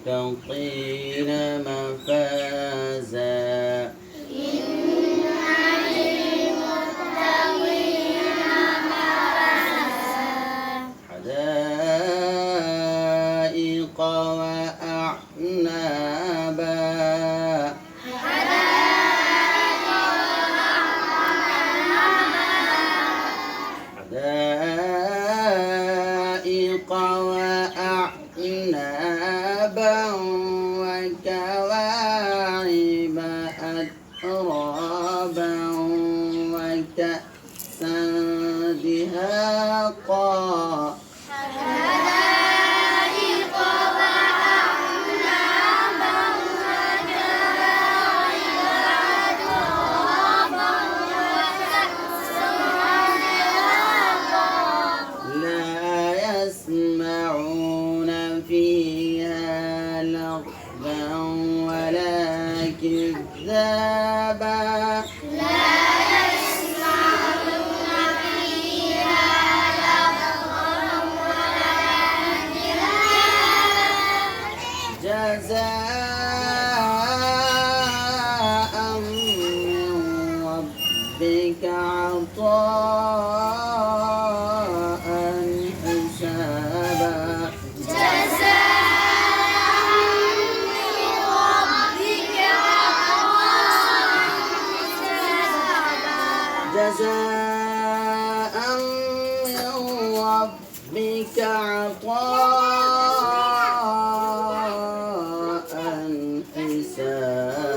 للمتقين مفازا حدائق وأعنابا حدائق وأعنابا وكواعب أترابا وكأسا دهاقا يسمعون فيها لغوا ولا كذابا لا يسمعون فيها لغوا ولا كذابا جزاء من ربك عطاء حسابا جزاء من ربك عطاء حسابا